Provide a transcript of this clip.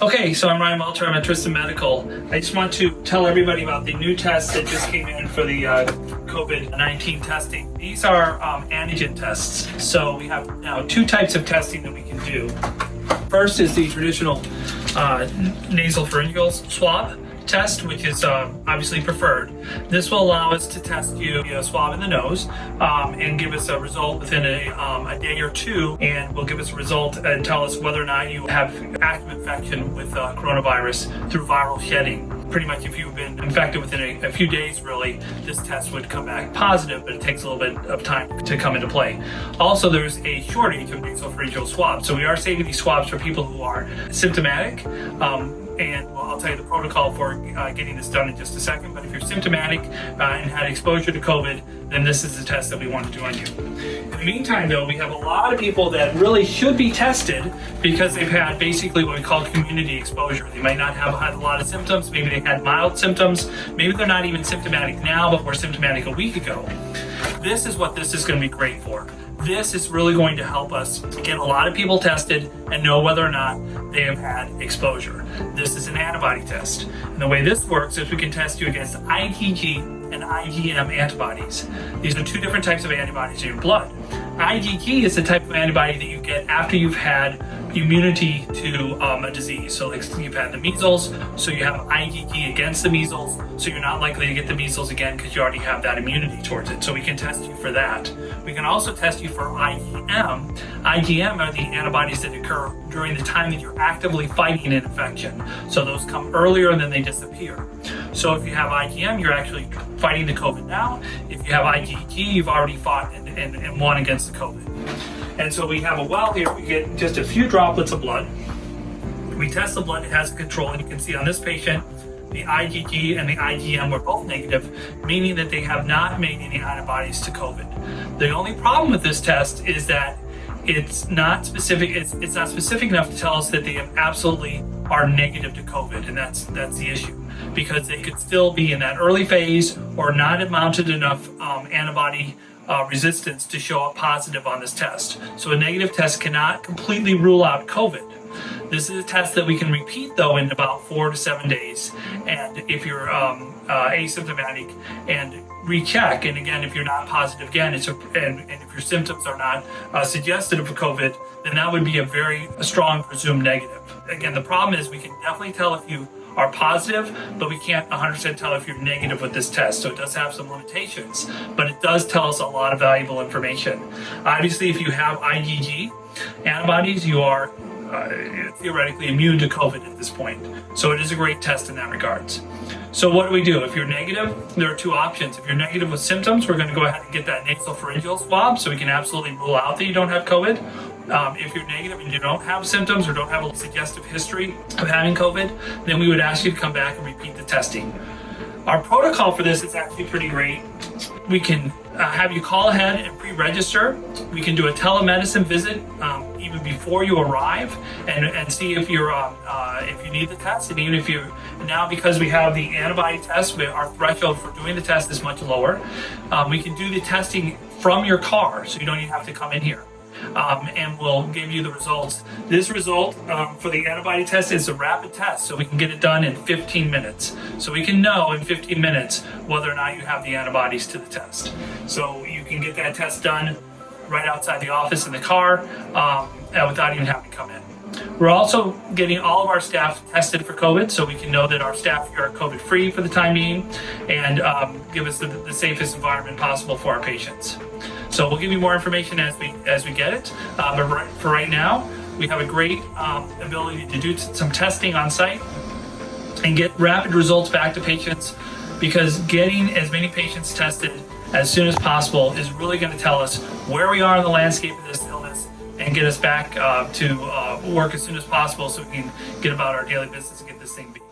Okay, so I'm Ryan Walter. I'm at Tristan Medical. I just want to tell everybody about the new test that just came in for the COVID-19 testing. These are antigen tests. So we have now two types of testing that we can do. First is the traditional nasal pharyngeal swab test, which is obviously preferred. This will allow us to test you a swab in the nose and give us a result within a day or two, and will give us a result and tell us whether or not you have active infection with coronavirus through viral shedding. Pretty much if you've been infected within a few days, really, this test would come back positive, but it takes a little bit of time to come into play. Also, there's a shortage of nasopharyngeal swabs. So we are saving these swabs for people who are symptomatic, and I'll tell you the protocol for getting this done in just a second. But if you're symptomatic and had exposure to COVID, then this is the test that we want to do on you. In the meantime, though, we have a lot of people that really should be tested because they've had basically what we call community exposure. They might not have had a lot of symptoms. Maybe they had mild symptoms. Maybe they're not even symptomatic now, but were symptomatic a week ago. This is what this is going to be great for. This is really going to help us get a lot of people tested and know whether or not they have had exposure. This is an antibody test. And the way this works is we can test you against IgG and IgM antibodies. These are two different types of antibodies in your blood. IgG is the type of antibody that you get after you've had immunity to a disease. So like you've had the measles, so you have IgG against the measles, so you're not likely to get the measles again because you already have that immunity towards it. So we can test you for that. We can also test you for IgM. IgM are the antibodies that occur during the time that you're actively fighting an infection. So those come earlier and then they disappear. So if you have IgM, you're actually fighting the COVID now. If you have IgG, you've already fought and won against the COVID. And so we have a well here. We get just a few droplets of blood. We test the blood. It has a control, and you can see on this patient, the IgG and the IgM were both negative, meaning that they have not made any antibodies to COVID. The only problem with this test is that it's not specific. It's not specific enough to tell us that they absolutely are negative to COVID, and that's the issue, because they could still be in that early phase or not have mounted enough antibody resistance to show up positive on this test. So a negative test cannot completely rule out COVID. This is a test that we can repeat, though, in about 4 to 7 days. And if you're asymptomatic, and recheck, and again, if you're not positive again, and if your symptoms are not suggestive of COVID, then that would be a very strong presumed negative. Again, the problem is we can definitely tell if you are positive, but we can't 100% tell if you're negative with this test. So it does have some limitations, but it does tell us a lot of valuable information. Obviously, if you have IgG antibodies, you are theoretically immune to COVID at this point. So it is a great test in that regards. So what do we do? If you're negative, there are two options. If you're negative with symptoms, we're going to go ahead and get that nasal pharyngeal swab so we can absolutely rule out that you don't have COVID. If you're negative and you don't have symptoms or don't have a suggestive history of having COVID, then we would ask you to come back and repeat the testing. Our protocol for this is actually pretty great. We can have you call ahead and pre-register. We can do a telemedicine visit even before you arrive and see if you're if you need the test. And even if you now, because we have the antibody test, our threshold for doing the test is much lower. We can do the testing from your car, so you don't even have to come in here. And we'll give you the results. This result for the antibody test is a rapid test, so we can get it done in 15 minutes. So we can know in 15 minutes whether or not you have the antibodies to the test. So you can get that test done right outside the office in the car without even having to come in. We're also getting all of our staff tested for COVID, so we can know that our staff here are COVID-free for the time being, and give us the safest environment possible for our patients. So we'll give you more information as we get it. But for right now, we have a great ability to do some testing on site and get rapid results back to patients, because getting as many patients tested as soon as possible is really going to tell us where we are in the landscape of this illness and get us back to work as soon as possible so we can get about our daily business and get this thing beat.